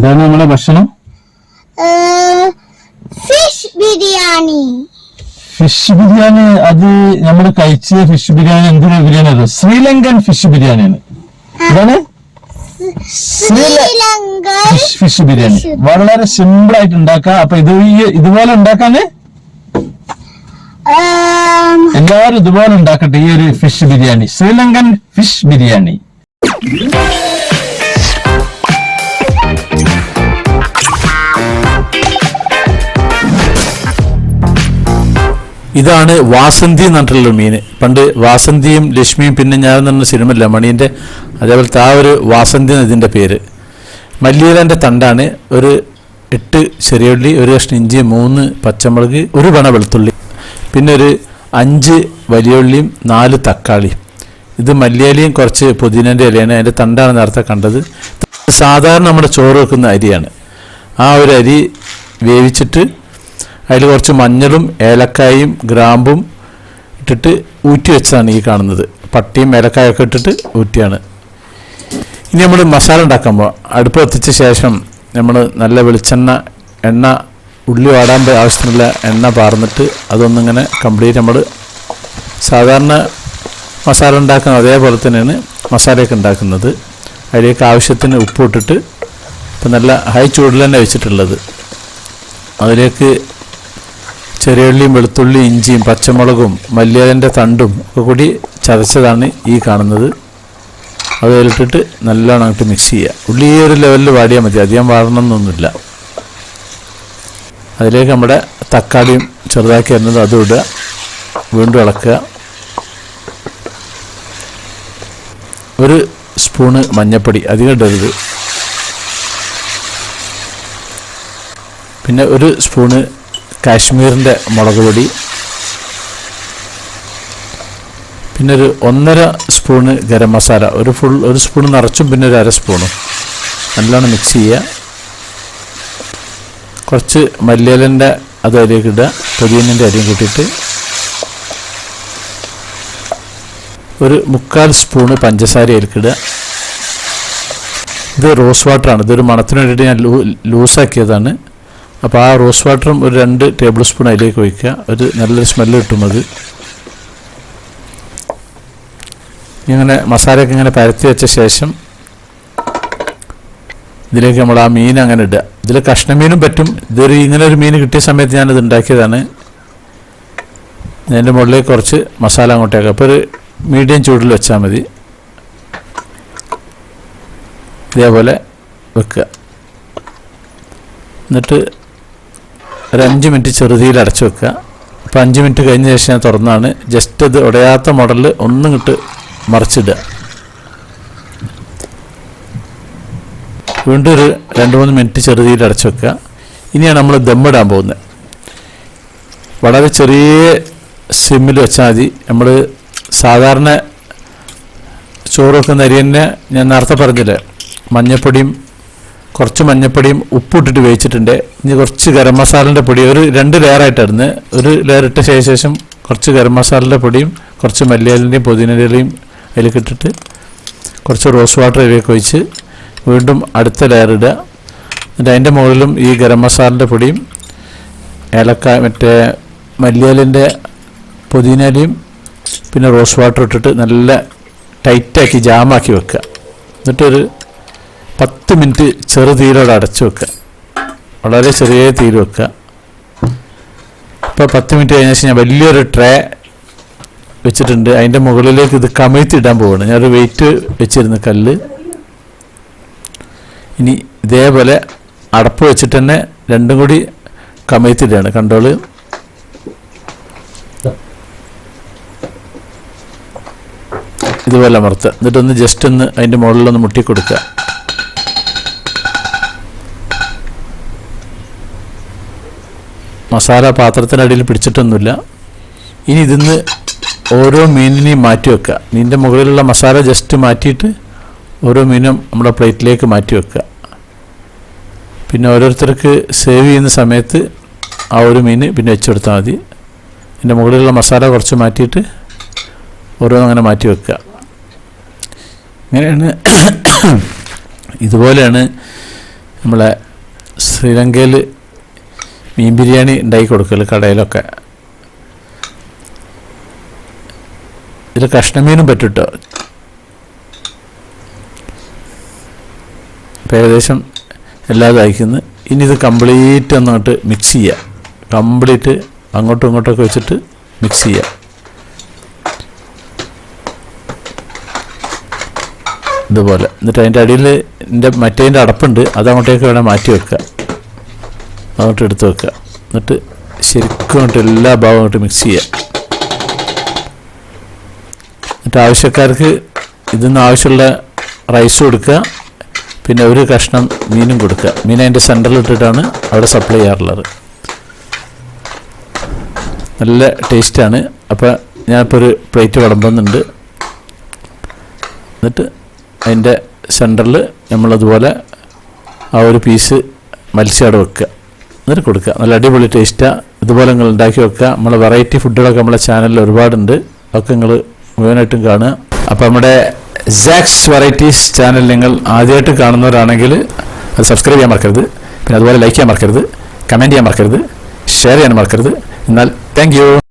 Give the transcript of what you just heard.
എന്താണ് നമ്മുടെ ഭക്ഷണം? ഫിഷ് ബിരിയാണി. ഫിഷ് ബിരിയാണി. അത് നമ്മൾ കഴിച്ച ഫിഷ് ബിരിയാണി എന്തിനാ ബിരിയാണി? അത് ശ്രീലങ്കൻ ഫിഷ് ബിരിയാണിയാണ്. ഇതാണ് ഫിഷ് ബിരിയാണി. വളരെ സിമ്പിൾ ആയിട്ട് ഉണ്ടാക്കാം. അപ്പൊ ഇതുപോലെ ഉണ്ടാക്കാന് എല്ലാവരും ഇതുപോലെ ഉണ്ടാക്കട്ടെ. ഈ ഒരു ഫിഷ് ബിരിയാണി, ശ്രീലങ്കൻ ഫിഷ് ബിരിയാണി. ഇതാണ് വാസന്തി എന്ന് പറഞ്ഞിട്ടുള്ള മീൻ. പണ്ട് വാസന്തിയും ലക്ഷ്മിയും പിന്നെ ഞാൻ എന്ന് പറഞ്ഞ സിനിമ ഇല്ല മണീൻ്റെ, അതേപോലത്തെ ആ ഒരു വാസന്തി ഇതിൻ്റെ പേര്. മല്ലിയിലൻ്റെ തണ്ടാണ്. ഒരു 8 ചെറിയുള്ളി, 1 കഷ്ണം ഇഞ്ചി, 3 പച്ചമുളക്, 1 പണ വെളുത്തുള്ളി, പിന്നെ ഒരു 5 വലിയ ഉള്ളിയും 4 തക്കാളി. ഇത് മല്ലിയിലയും കുറച്ച് പുതിനേൻ്റെ ഇലയാണ്. അതിൻ്റെ തണ്ടാണ് നേരത്തെ കണ്ടത്. സാധാരണ നമ്മുടെ ചോറ് വെക്കുന്ന അരിയാണ്. ആ ഒരു അരി വേവിച്ചിട്ട് അതിൽ കുറച്ച് മഞ്ഞളും ഏലക്കായും ഗ്രാമ്പും ഇട്ടിട്ട് ഊറ്റി വെച്ചാണ് ഈ കാണുന്നത്. പട്ടിയും ഏലക്കായൊക്കെ ഇട്ടിട്ട് ഊറ്റിയാണ്. ഇനി നമ്മൾ മസാല ഉണ്ടാക്കുമ്പോൾ അടുപ്പ് കത്തിച്ച ശേഷം നമ്മൾ നല്ല വെളിച്ചെണ്ണ, എണ്ണ, ഉള്ളി വാടാൻ ആവശ്യത്തിനുള്ള എണ്ണ പാർന്നിട്ട് അതൊന്നിങ്ങനെ കംപ്ലീറ്റ് നമ്മൾ സാധാരണ മസാല ഉണ്ടാക്കുന്നത് അതേപോലെ തന്നെയാണ് മസാലയൊക്കെ ഉണ്ടാക്കുന്നത്. അതിലേക്ക് ആവശ്യത്തിന് ഉപ്പ് ഇട്ടിട്ട് ഇപ്പം നല്ല ഹൈ ചൂടിൽ തന്നെ വെച്ചിട്ടുള്ളത്. അതിലേക്ക് ചെറിയുള്ളിയും വെളുത്തുള്ളി ഇഞ്ചിയും പച്ചമുളകും മല്ലിയിലൻ്റെ തണ്ടും ഒക്കെ കൂടി ചതച്ചതാണ് ഈ കാണുന്നത്. അത് അതിലിട്ടിട്ട് നല്ലോണം അങ്ങോട്ട് മിക്സ് ചെയ്യുക. ഉള്ളി ഈ ഒരു ലെവലിൽ വാടിയാൽ മതി, അധികം വാടണമെന്നൊന്നുമില്ല. അതിലേക്ക് നമ്മുടെ തക്കാളിയും ചെറുതാക്കി അരിഞ്ഞത് അതും ഇടുക. വീണ്ടും ഇളക്കുക. 1 സ്പൂണ് മഞ്ഞൾപ്പൊടി, അധികം ഇടരുത്. പിന്നെ 1 സ്പൂണ് കാശ്മീരിൻ്റെ മുളക് പൊടി, പിന്നെ ഒരു 1.5 സ്പൂണ് ഗരം മസാല, ഒരു സ്പൂൺ നിറച്ചും പിന്നെ ഒരു 1/2 സ്പൂണും. നല്ലോണം മിക്സ് ചെയ്യുക. കുറച്ച് മല്ലിയിലൻ്റെ അത് അതിലേക്ക് ഇടുക. പുതിനേൻ്റെ അരിയും കൂട്ടിയിട്ട് 1/4 സ്പൂണ് പഞ്ചസാര അതിലേക്ക് ഇടുക. ഇത് റോസ് വാട്ടറാണ്. ഇതൊരു മണത്തിന് വേണ്ടിയിട്ട് ഞാൻ ലൂസാക്കിയതാണ്. അപ്പോൾ ആ റോസ് വാട്ടറും ഒരു 2 ടേബിൾ സ്പൂൺ അതിലേക്ക് ഒഴിക്കുക. ഒരു നല്ലൊരു സ്മെല്ല് കിട്ടും അത്. ഇങ്ങനെ മസാലയൊക്കെ ഇങ്ങനെ പരത്തി വെച്ച ശേഷം ഇതിലേക്ക് നമ്മൾ ആ മീൻ അങ്ങനെ ഇടുക. ഇതിൽ കഷ്ണമീനും പറ്റും. ഇങ്ങനെ ഒരു മീൻ കിട്ടിയ സമയത്ത് ഞാനത് ഉണ്ടാക്കിയതാണ്. അതിൻ്റെ മുകളിലേക്ക് കുറച്ച് മസാല അങ്ങോട്ടേക്ക്. അപ്പോൾ ഒരു മീഡിയം ചൂടിൽ വെച്ചാൽ മതി. ഇതേപോലെ വെക്കുക. എന്നിട്ട് ഒരു 5 മിനിറ്റ് ചെറുതീയിൽ അടച്ചു വെക്കുക. അപ്പോൾ 5 മിനിറ്റ് കഴിഞ്ഞ ശേഷം ഞാൻ തുറന്നാണ്. ജസ്റ്റ് ഇത് ഉടയാത്ത മോഡലിൽ ഒന്നും ഇങ്ങോട്ട് മറിച്ചിടുക. വീണ്ടും ഒരു 2-3 മിനിറ്റ് ചെറുതീയിൽ അടച്ചു വെക്കുക. ഇനിയാണ് നമ്മൾ ദമ്മിടാൻ പോകുന്നത്. വളരെ ചെറിയ സിമ്മിൽ വെച്ചാൽ മതി. നമ്മൾ സാധാരണ ചോറ് വെക്കുന്ന അരി തന്നെ ഞാൻ നേരത്തെ പറഞ്ഞില്ലേ, കുറച്ച് മഞ്ഞൾപ്പൊടിയും ഉപ്പിട്ടിട്ട് വേവിച്ചിട്ടുണ്ട്. ഇനി കുറച്ച് ഗരം മസാലൻ്റെ പൊടി, ഒരു 2 ലെയറായിട്ടായിരുന്നു. ഒരു ലെയർ ഇട്ട ശേഷം കുറച്ച് ഗരം മസാലൻ്റെ പൊടിയും കുറച്ച് മല്ലിയിലൻ്റെയും പുതിനയിലയും അതിലേക്ക് ഇട്ടിട്ട് കുറച്ച് റോസ് വാട്ടർ അതിലേക്ക് ഒഴിച്ച് വീണ്ടും അടുത്ത ലെയർ ഇടുക. എന്നിട്ട് അതിൻ്റെ മുകളിലും ഈ ഗരം മസാലൻ്റെ പൊടിയും മറ്റേ മല്ലിയിലൻ്റെ പുതിനയിലയും പിന്നെ റോസ് വാട്ടർ ഇട്ടിട്ട് നല്ല ടൈറ്റാക്കി ജാമാക്കി വെക്കുക. എന്നിട്ടൊരു 10 മിനിറ്റ് ചെറുതീരോടെ അടച്ചു വെക്കുക. വളരെ ചെറിയ തീയിൽ വെക്കുക. ഇപ്പോൾ 10 മിനിറ്റ് കഴിഞ്ഞ ശേഷം ഞാൻ വലിയൊരു ട്രേ വെച്ചിട്ടുണ്ട്. അതിൻ്റെ മുകളിലേക്ക് ഇത് കമിഴ്ത്തിയിടാൻ പോവുകയാണ്. ഞാനൊരു വെയിറ്റ് വെച്ചിരുന്നു കല്ല്. ഇനി ഇതേപോലെ അടപ്പ് വെച്ചിട്ട് തന്നെ രണ്ടും കൂടി കമിഴ്ത്തിയിടുകയാണ്. കണ്ടോള്. ഇതുപോലെ അമർത്തുക. എന്നിട്ടൊന്ന് ജസ്റ്റ് ഒന്ന് അതിൻ്റെ മുകളിലൊന്ന് മുട്ടിക്കൊടുക്കുക. മസാല പാത്രത്തിനടിയിൽ പിടിച്ചിട്ടൊന്നുമില്ല. ഇനി ഇതിന്ന് ഓരോ മീനിനെയും മാറ്റി വെക്കുക. മീനിൻ്റെ മുകളിലുള്ള മസാല ജസ്റ്റ് മാറ്റിയിട്ട് ഓരോ മീനും നമ്മുടെ പ്ലേറ്റിലേക്ക് മാറ്റി വെക്കുക. പിന്നെ ഓരോരുത്തർക്ക് സേവ് ചെയ്യുന്ന സമയത്ത് ആ ഒരു മീൻ പിന്നെ വെച്ചെടുത്താൽ മതി. ഇതിൻ്റെ മുകളിലുള്ള മസാല കുറച്ച് മാറ്റിയിട്ട് ഓരോന്നങ്ങനെ മാറ്റി വെക്കുക. ഇങ്ങനെയാണ് ഇതുപോലെയാണ് നമ്മളെ ശ്രീലങ്കയിൽ മീൻ ബിരിയാണി ഉണ്ടാക്കി കൊടുക്കൽ കടയിലൊക്കെ. ഇതിൽ കഷ്ണമീനും പറ്റും കേട്ടോ. ഇപ്പം ഏകദേശം എല്ലാതും അയക്കുന്നു. ഇനി ഇത് കംപ്ലീറ്റ് ഒന്നങ്ങോട്ട് മിക്സ് ചെയ്യുക. കംപ്ലീറ്റ് അങ്ങോട്ടും ഇങ്ങോട്ടൊക്കെ വെച്ചിട്ട് മിക്സ് ചെയ്യുക. ഇതുപോലെ. എന്നിട്ട് അതിൻ്റെ അടിയിൽ മറ്റേതിൻ്റെ അടപ്പുണ്ട്, അത് അങ്ങോട്ടേക്ക് വേണേൽ മാറ്റി വെക്കുക, അങ്ങോട്ട് എടുത്ത് വെക്കുക. എന്നിട്ട് ശരിക്കും അങ്ങോട്ട് എല്ലാ ഭാഗവും അങ്ങോട്ട് മിക്സ് ചെയ്യുക. എന്നിട്ട് ആവശ്യക്കാർക്ക് ഇതിന്ന് ആവശ്യമുള്ള റൈസ് കൊടുക്കുക, പിന്നെ ഒരു കഷ്ണം മീനും കൊടുക്കുക. മീൻ അതിൻ്റെ സെൻറ്ററിൽ ഇട്ടിട്ടാണ് അവിടെ സപ്ലൈ ചെയ്യാറുള്ളത്. നല്ല ടേസ്റ്റാണ്. അപ്പോൾ ഞാനിപ്പോൾ ഒരു പ്ലേറ്റ് വിളമ്പുന്നുണ്ട്. എന്നിട്ട് അതിൻ്റെ സെൻറ്ററിൽ നമ്മളതുപോലെ ആ ഒരു പീസ് മത്സ്യം അവിടെ വെക്കുക, എന്നിട്ട് കൊടുക്കുക. നല്ല അടിപൊളി ടേസ്റ്റാണ്. ഇതുപോലെ നിങ്ങൾ ഉണ്ടാക്കി വെക്കുക. നമ്മളെ വെറൈറ്റി ഫുഡുകളൊക്കെ നമ്മളെ ചാനലിൽ ഒരുപാടുണ്ട്, അതൊക്കെ നിങ്ങൾ മുഴുവനായിട്ടും കാണുക. അപ്പോൾ നമ്മുടെ സാക്സ് വെറൈറ്റീസ് ചാനൽ നിങ്ങൾ ആദ്യമായിട്ട് കാണുന്നവരാണെങ്കിൽ അത് സബ്സ്ക്രൈബ് ചെയ്യാൻ മറക്കരുത്. പിന്നെ അതുപോലെ ലൈക്ക് ചെയ്യാൻ മറക്കരുത്, കമൻറ്റ് ചെയ്യാൻ മറക്കരുത്, ഷെയർ ചെയ്യാൻ മറക്കരുത്. എന്നാൽ താങ്ക് യു.